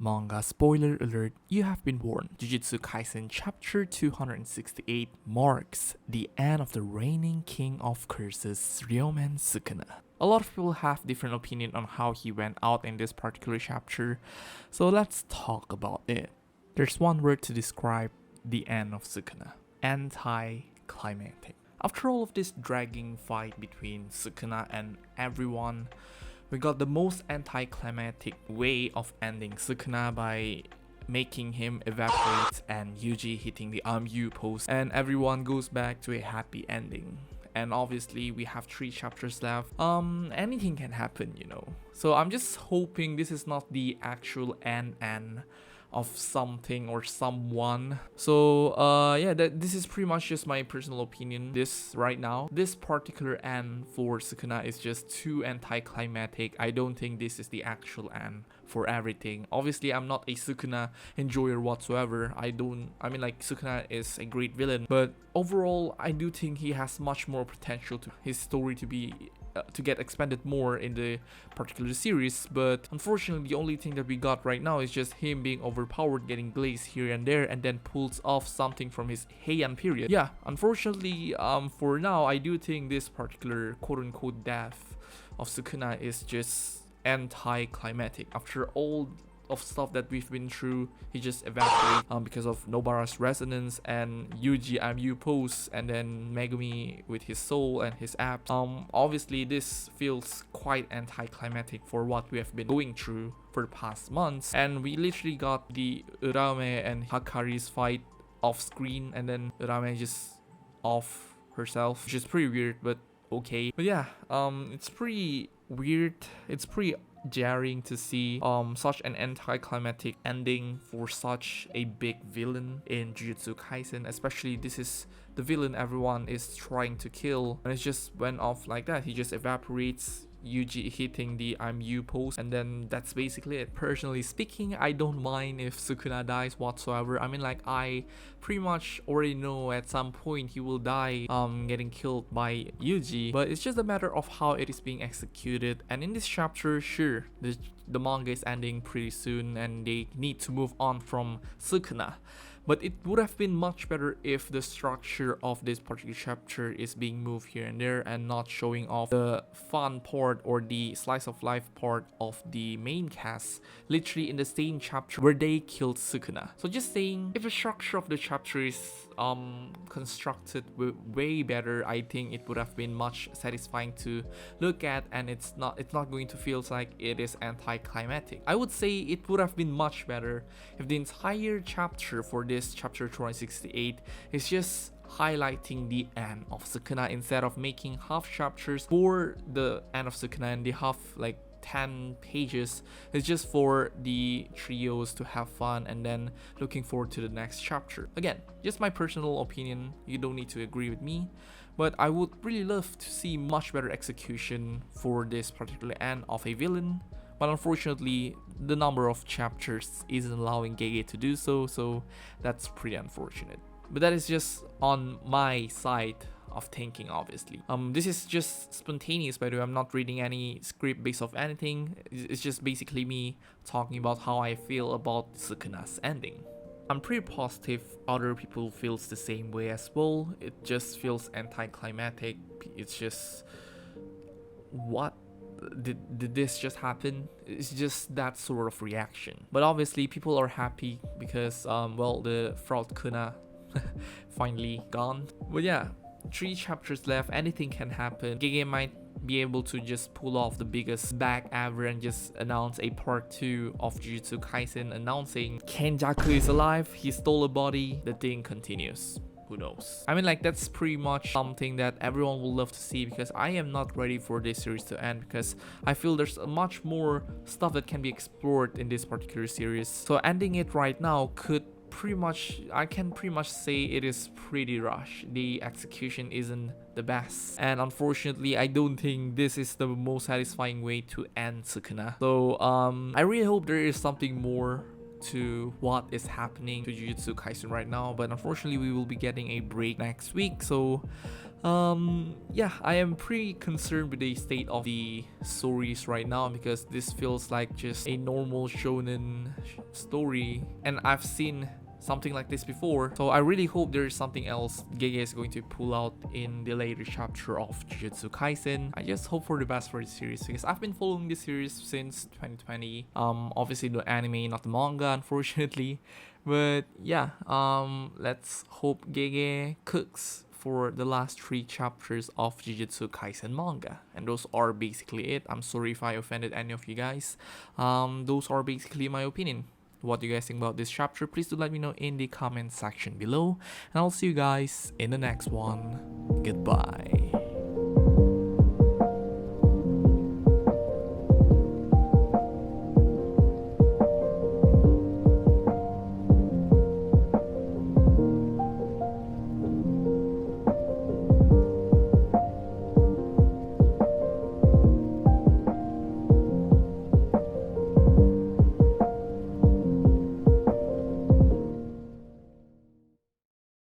Manga spoiler alert, you have been warned. Jujutsu Kaisen chapter 268 marks the end of the reigning king of curses, Ryomen Sukuna. A lot of people have different opinion on how he went out in this particular chapter, so let's talk about it. There's one word to describe the end of Sukuna: anticlimactic. After all of this dragging fight between Sukuna and everyone, we got the most anticlimactic way of ending Sukuna by making him evaporate and Yuji hitting the you pose, and everyone goes back to a happy ending. And obviously we have 3 chapters left. Anything can happen, you know. So I'm just hoping this is not the actual end of something or someone. So yeah, this is pretty much just my personal opinion. This right now, this particular end for Sukuna is just too anticlimactic. I don't think this is the actual end for everything. Obviously I'm not a Sukuna enjoyer whatsoever. I mean, like, Sukuna is a great villain, but overall I do think he has much more potential to his story to be to get expanded more in the particular series. But unfortunately the only thing that we got right now is just him being overpowered, getting glazed here and there, and then pulls off something from his Heian period. Yeah, unfortunately for now I do think this particular quote-unquote death of Sukuna is just anticlimactic. After all of stuff that we've been through, he just evaporates because of Nobara's resonance and Yuji MU pose, and then Megumi with his soul and his abs. Obviously this feels quite anticlimactic for what we have been going through for the past months, and we literally got the Urame and Hakari's fight off screen, and then Urame just off herself, which is pretty weird, but okay. But yeah, it's pretty weird, it's pretty jarring to see such an anticlimactic ending for such a big villain in Jujutsu Kaisen. Especially this is the villain everyone is trying to kill, and it just went off like that. He just evaporates, Yuji hitting the you pose, and then that's basically it. Personally speaking, I don't mind if Sukuna dies whatsoever. I mean, like, I pretty much already know at some point he will die getting killed by Yuji, but it's just a matter of how it is being executed. And in this chapter, sure, the manga is ending pretty soon and they need to move on from Sukuna. But it would have been much better if the structure of this particular chapter is being moved here and there and not showing off the fun part or the slice of life part of the main cast literally in the same chapter where they killed Sukuna. So just saying, if the structure of the chapter is constructed way better, I think it would have been much satisfying to look at, and it's not going to feel like it is anticlimactic. I would say it would have been much better if the entire chapter for this chapter 268 is just highlighting the end of Sukuna instead of making half chapters for the end of Sukuna and the half, like, 10 pages is just for the trios to have fun and then looking forward to the next chapter. Again, just my personal opinion, you don't need to agree with me, but I would really love to see much better execution for this particular end of a villain. But unfortunately, the number of chapters isn't allowing Gege to do so, so that's pretty unfortunate. But that is just on my side of thinking, obviously. This is just spontaneous, by the way. I'm not reading any script based off anything. It's just basically me talking about how I feel about Sukuna's ending. I'm pretty positive other people feels the same way as well. It just feels anticlimactic. It's just, what? Did this just happen? It's just that sort of reaction. But obviously people are happy because well, the fraud Kuna finally gone. But yeah, 3 chapters left, anything can happen. Gege might be able to just pull off the biggest bag ever and just announce a part 2 of Jujutsu Kaisen announcing Kenjaku is alive, he stole a body, the thing continues. Who knows? I mean, like, that's pretty much something that everyone will love to see, because I am not ready for this series to end, because I feel there's much more stuff that can be explored in this particular series. So ending it right now could I can pretty much say it is pretty rushed. The execution isn't the best, and unfortunately I don't think this is the most satisfying way to end Sukuna. So I really hope there is something more to what is happening to Jujutsu Kaisen right now, but unfortunately we will be getting a break next week. So yeah, I am pretty concerned with the state of the stories right now, because this feels like just a normal shonen story, and I've seen something like this before. So I really hope there is something else Gege is going to pull out in the later chapter of Jujutsu Kaisen. I just hope for the best for the series, because I've been following this series since 2020. Obviously the anime, not the manga, unfortunately. But yeah, let's hope Gege cooks for the last 3 chapters of Jujutsu Kaisen manga. And those are basically it. I'm sorry if I offended any of you guys. Those are basically my opinion. What do you guys think about this chapter? Please do let me know in the comment section below. And I'll see you guys in the next one. Goodbye.